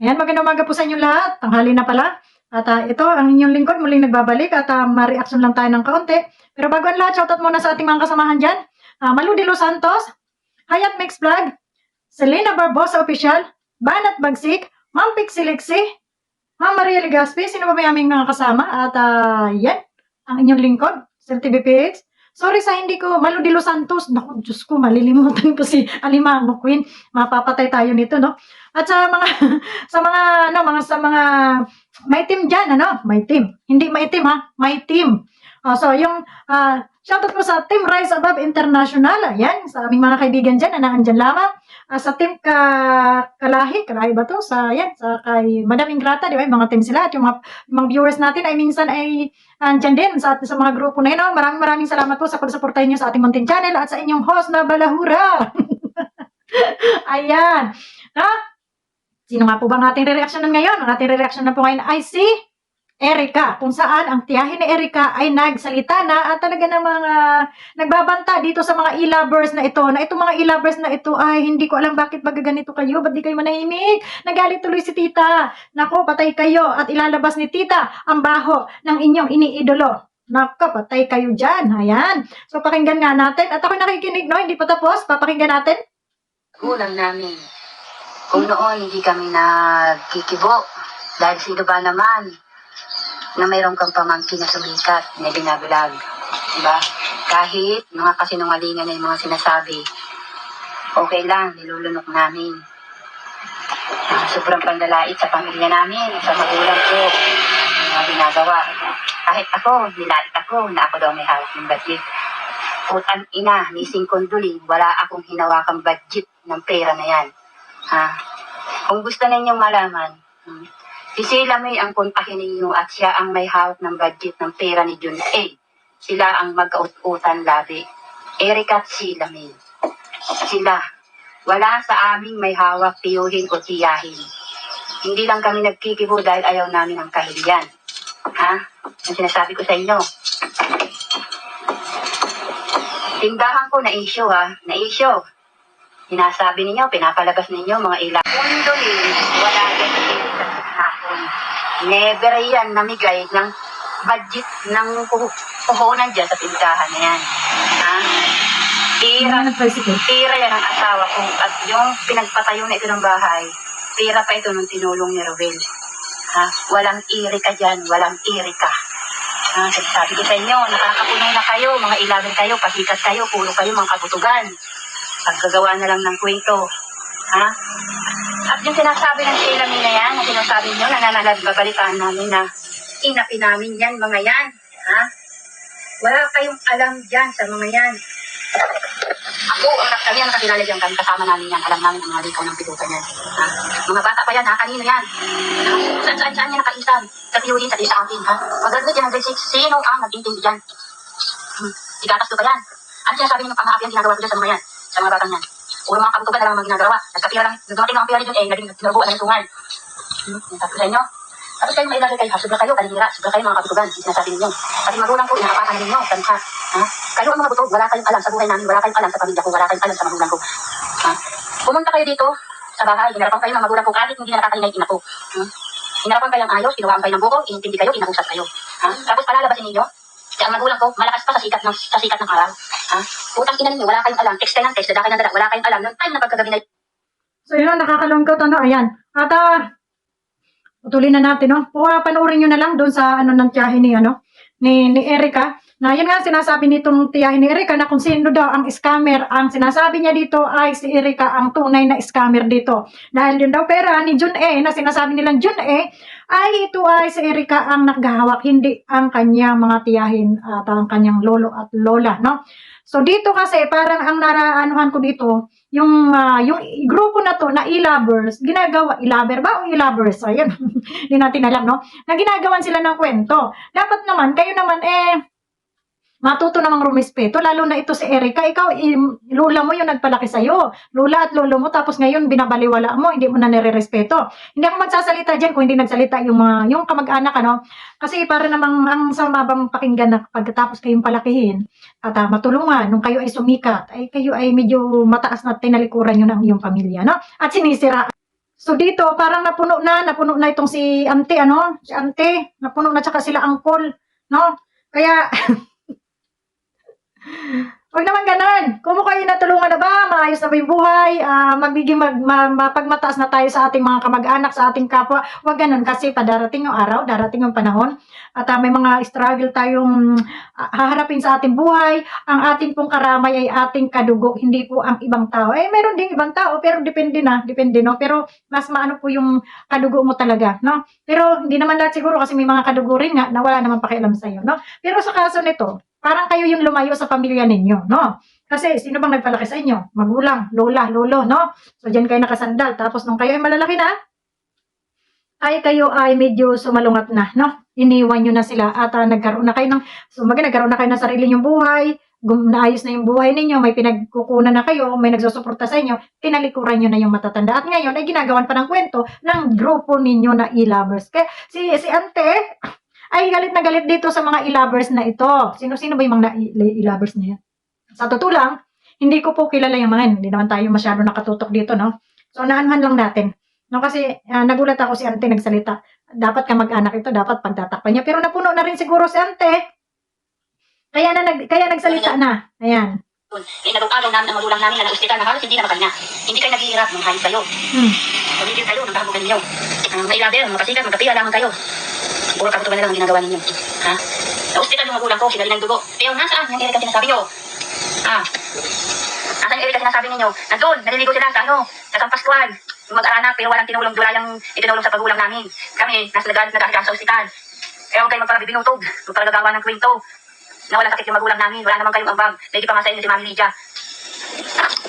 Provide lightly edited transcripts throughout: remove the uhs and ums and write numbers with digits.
Ayan, magandang umaga po sa inyong lahat. Tanghali na pala. At ito, ang inyong lingkod muling nagbabalik at ma-reaction lang tayo ng kaunti. Pero bago ang lahat, shoutout muna sa ating mga kasamahan dyan. Malu de Los Santos, Hayat Mix Vlog, Selena Barbosa Official, Banat Bagsik, Ma'am Pixie Lexi, Ma'am Maria Legaspi, sino ba may aming mga kasama? At yan, ang inyong lingkod, Sir TVPX. Sorry sa hindi ko, Malu de Los Santos. Naku, Diyos ko, malilimutan ko si Alimango Queen. Mapapatay tayo nito, no? At sa mga, sa mga may team dyan, ano? May team. Hindi may team, ha? May team. So, yung, shoutout po sa Team Rise Above International. Ayan, sa aming mga kaibigan dyan, na naandyan lamang. Sa team Kalahi ba to? Sa kay Madam Ingrata, di ba? Yung mga team sila. At yung mga viewers natin ay minsan ay andyan din sa mga grupo na yun. No? Maraming salamat po sa pagsuportahin nyo sa ating munting channel at sa inyong host na Balahura. Ayan. Sino nga po bang ating re-reactionan ngayon? Ang ating re-reactionan po ngayon ay si Erica, kung saan ang tiyahin ni Erica ay nagsalita na at talaga namang nagbabanta dito sa mga e-lovers na ito, na itong mga e-lovers na ito ay hindi ko alam bakit magaganito kayo, ba't di kayo manahimik? Nagalit tuloy si tita, nako patay kayo at ilalabas ni tita ang baho ng inyong iniidolo. Nako, patay kayo dyan, ayan. So pakinggan nga natin, at ako nakikinig, no, hindi pa tapos, papakinggan natin. Kulang namin. Kung noon hindi kami nagkikibo, dahil sino ba naman na mayroon kang pamangkin na sumikat, na binabilag. Diba? Kahit mga kasinungalingan na yung mga sinasabi, okay lang, nilulunok namin. Sobrang pandalait sa pamilya namin, sa magulang ko, mga ginagawa. Kahit ako, nilait ako, na ako daw may hawak ng budget. Putang ina, ni Sing Condoling, wala akong hinawakang budget ng pera na yan. Kung gusto ninyong malaman, si Sheila May ang kontakin ninyo at siya ang may hawak ng budget ng pera ni Jun A. Sila ang magkaut-utan labi. Erica at Sheila May. Sila. Wala sa aming may hawak tiyuhin o tiyahin. Hindi lang kami nagkikibo dahil ayaw namin ang kahilian. Ang sinasabi ko sa inyo. Tindahan ko na issue na issue. Sinasabi ninyo, pinapalabas ninyo mga ilang. Mundo wala ganyan sa hapon. Never yan namigay ng budget ng puhunan dyan sa tindahan na yan. Tira yan ang asawa ko at yung pinagpatayo na ito ng bahay, tira pa ito nung tinulong ni Robel. Walang iri ka dyan, walang iri ka. Sabi ko sa inyo, nakakapuno na kayo, mga ilaban kayo, pasikat kayo, puro kayo mga kabutugan. Paggagawa na lang ng kwento. At yung sinasabi ng Sheila May na yan, na sinasabi nyo, babalitaan namin na inapi namin yan, mga yan. Wala kayong alam dyan sa mga yan. Ako, kami ang nakakilala dyan, kami kasama namin yan. Alam namin ang mga likaw ng pitutan yan. Mga bata pa yan, kanino yan? Saan yan nakaisan? Sa tiyuhin, sa akin. Maganda dyan, sino ang nag-intindi dyan? Igatas ko pa yan. Ano sinasabi niyo pang-aapi ang ginagawa ko dyan sa mga yan? Sa mga batang yan. Puro mga kabutugan na lang mga ginagawa. Nagkapira lang, nagdumating ang pira dyan naging narubuan ng tungan. Sabi sa inyo. Tapos kayo mailagay kayo, sobra kayo, kalinira, sobra kayo mga kabutugan, sinasabi ninyo. Kasi magulang ko, inapakan ninyo, kanka. Kayo ang mga butog, wala kayong alam sa buhay namin, wala kayong alam sa pamilya ko, wala kayong alam sa magulang ko. Pumunta kayo dito, sa bahay, hinarapan kayo ng magulang ko, kahit hindi na nakakaingay ina ko. Hinarapan kayo ng ayos, kinuhaan kayo ng buko, inintindi kayo, inausap kayo. Tapos palalabasin ninyo, ang magulang ko, malakas pa sa sikat ng araw. Putang ina ninyo, wala kayong alam, text kayo ng text, dada kayo ng dada, wala kayong alam, nung time na pagkagabi na. So yun, nakakalungkot, ayan. At putulin na natin, no? Panoorin nyo na lang doon sa ng tiyahin ni Erica. Na yun nga sinasabi nitong tiyahin ni Erica na kung sino daw ang scammer. Ang sinasabi niya dito ay si Erica ang tunay na scammer dito. Dahil yun daw pera ni Jun A na sinasabi nilang Jun A ay ito ay si Erica ang naghahawak, hindi ang kanyang mga tiyahin at ang kanyang lolo at lola, no? So dito kasi parang ang naraanuhan ko dito, yung grupo na to na e-lovers, ginagawa, e-lover ba o e-lovers? So, yun, hindi natin alam, no? Na ginagawan sila ng kwento. Dapat naman, kayo naman, matuto namang rumispeto, lalo na ito si Erica. Ikaw, lula mo yung nagpalaki sa'yo. Lula at lolo mo, tapos ngayon binabaliwala mo, hindi mo na nire-respeto. Hindi ako magsasalita dyan kung hindi nagsalita yung kamag-anak, Kasi para namang ang samabang pakinggan na pagkatapos kayong palakihin at matulungan, nung kayo ay sumikat, ay kayo ay medyo mataas na tinalikuran nyo ng iyong pamilya, no? At sinisira. So dito, parang napuno na itong si ante, si ante, napuno na tsaka sila uncle, no? Kaya, wag naman ganun. Kung mo kayo natulungan na ba, maayos na ba yung buhay, magiging mapagmataas na tayo sa ating mga kamag-anak, sa ating kapwa. Wag ganun kasi padarating yung araw, darating yung panahon, at may mga struggle tayong haharapin sa ating buhay. Ang ating pong karamay ay ating kadugo, hindi po ang ibang tao. Meron ding ibang tao, pero depende, no? Pero mas maano po yung kadugo mo talaga, no? Pero hindi naman lahat siguro kasi may mga kadugo rin nga na wala naman pakialam sa'yo, no? Pero sa kaso nito, parang kayo yung lumayo sa pamilya ninyo, no? Kasi sino bang nagpalaki sa inyo? Magulang, lola, lolo, no? So, diyan kayo nakasandal. Tapos, nung kayo ay malalaki na, ay kayo ay medyo sumalungat na, no? Iniwan nyo na sila at nagkaroon na kayo nagkaroon na kayo ng sarili nyong buhay, naayos na yung buhay ninyo, may pinagkukunan na kayo, may nagsusuporta sa inyo, tinalikuran nyo na yung matatanda. At ngayon, ay ginagawan pa ng kwento ng grupo ninyo na e-lovers. Kaya, si ante, ay galit na galit dito sa mga e-lovers na ito. Sino-sino ba yung mga e-lovers na yan? Sa totoo lang, hindi ko po kilala yung mga yan. Hindi naman tayo masyado nakatutok dito, no? So, naanhan lang natin. No, kasi nagulat ako si ante nagsalita. Dapat kamag-anak ito, dapat pagtatakpan niya. Pero napuno na rin siguro si ante. Kaya nagsalita na. Ayan. Inagaw-agaw namin ang magulang namin na nag-hospital na halos hindi na makanya. Hindi kayo naghihirap ng hayop kayo. Pagigil kayo ng kahabugan ninyo. Mailaber, makasikat, magkapira lamang kayo. Puro kabutugan na lang ang ginagawa ninyo. Ha? Sa hospital yung magulang ko, sila rin ng dugo. Pero nasaan yung Eric ang sinasabi nyo? Ha? Nasaan yung Eric ang sinasabi ninyo? Nandun, naliligo sila sa sa San Pascual. Yung mag-aranak, pero walang tinulong, wala yung itinulong sa pagulang namin. Kami, nag-ahirap sa hospital. Ewan kayo magparabibinutog, magparagagawa ng kwento. Na walang sakit yung magulang namin, wala naman kayong ambag. Lady pa nga sa inyo si Mami Lydia.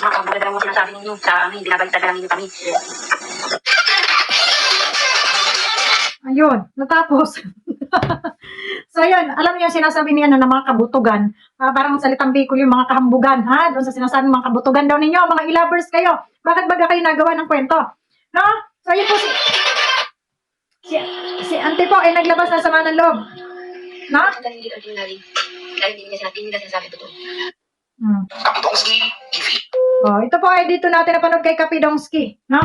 Mga kabulan na lang mo sinasabi ninyo sa amin, binabaliktad na lang ninyo kami. Ayun, natapos. So, yun, alam niyo yung sinasabi niya na ng mga kabutugan, parang salitang Bicol yung mga kahambugan, ha? Doon sa sinasabi mga kabutugan daw ninyo, mga e-lovers kayo. Bakit baga kayo nagawa ng kwento? No? So, yun po si ante po ay naglabas na sama ng loob. No? Hindi ordinary. Dahil hindi niya sinasabi totoo. Kapidongski TV. Oh, ito po ay dito natin napanood kay Kapidongski, no?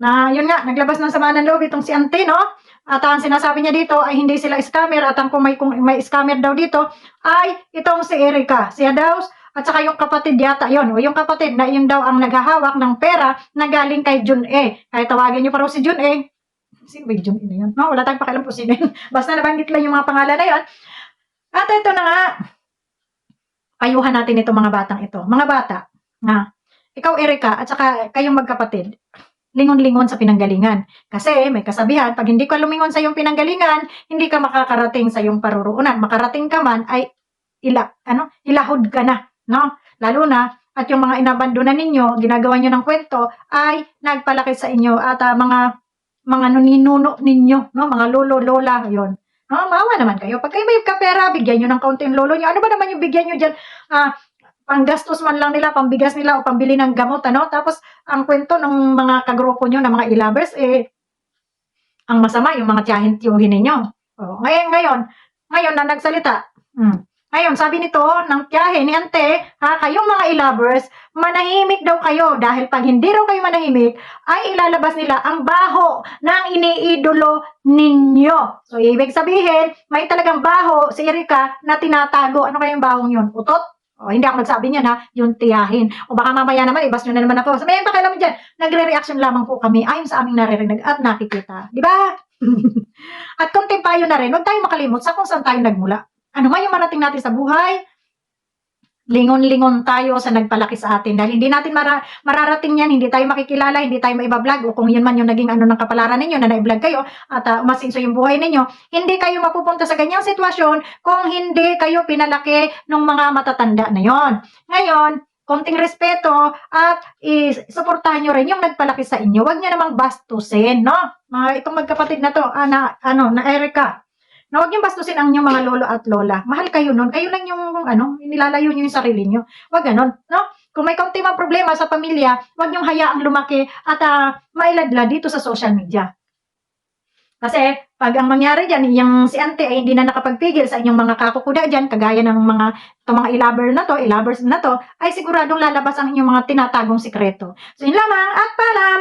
Na yun nga, naglabas ng sama ng loob itong si ante, no? At ang sinasabi niya dito ay hindi sila scammer at kung may scammer daw dito ay itong si Erica, si Adaus at saka yung kapatid yata yon, o yung kapatid na yun daw ang naghahawak ng pera na galing kay Jun E. Kaya tawagin niyo pa raw si Jun E. Sino ba yung Jun E na yun? No, wala tayong pakialam po sino yun. Basta nabanggit lang yung mga pangalan na yun. At ito na nga, payuhan natin itong mga batang ito. Mga bata, na ikaw Erica at saka kayong magkapatid, lingon-lingon sa pinanggalingan. Kasi may kasabihan, pag hindi ka lumingon sa iyong pinanggalingan, hindi ka makakarating sa iyong paruroonan. Makarating ka man ay ilahod ka na, no? Lalo na at yung mga inabandonan ninyo, ginagawa nyo ng kwento ay nagpalaki sa inyo at mga ninuno ninyo, no? Mga lolo, lola, yon. No, maawa naman kayo. Pag kayo may kapera, bigyan nyo ng kaunting lolo nyo. Ano ba naman yung bigyan nyo dyan? Panggastos man lang nila, pambigas nila o pambili ng gamot, ano? Tapos, ang kwento ng mga kagrupo nyo, ng mga e-lovers, ang masama, yung mga tiyahin-tiyuhin ninyo. Ngayon na nagsalita. Ngayon, sabi nito, ng tiyahin ni ante, kayong mga e-lovers, manahimik daw kayo. Dahil pag hindi raw kayo manahimik, ay ilalabas nila ang baho ng iniidolo ninyo. So, ibig sabihin, may talagang baho si Erica na tinatago. Ano kayong bahong yun? Utot? Hindi ako nagsabi niyan ha, yung tiyahin. O baka mamaya naman, ibas nyo na naman ako. Sabihin pa kayo naman dyan, nagre-reaction lamang po kami ayon sa aming naririnig at nakikita. Di ba? At konting payo na rin, huwag tayong makalimot sa kung saan tayo nagmula. Ano man yung marating natin sa buhay, lingon-lingon tayo sa nagpalaki sa atin. Dahil hindi natin mararating yan, hindi tayo makikilala, hindi tayo maibablog, o kung yun man yung naging ng kapalaran ninyo na na-vlog kayo at umasinso yung buhay ninyo, hindi kayo mapupunta sa ganyang sitwasyon kung hindi kayo pinalaki ng mga matatanda na yon. Ngayon, konting respeto at isuportahan nyo rin yung nagpalaki sa inyo. Huwag nyo namang bastusin, no? Itong magkapatid na to, na Erica. Na huwag niyong bastusin ang inyong mga lolo at lola. Mahal kayo nun. Kayo lang yung, nilalayo niyo yung sarili niyo. Huwag ganon, no? Kung may kaunti mang problema sa pamilya, huwag niyong hayaang lumaki at mailadla dito sa social media. Kasi, pag ang mangyari dyan, yung si ante ay hindi na nakapagpigil sa inyong mga kakukuda dyan, kagaya ng mga e-lovers na to, ay siguradong lalabas ang inyong mga tinatagong sikreto. So, yun lamang at paalam.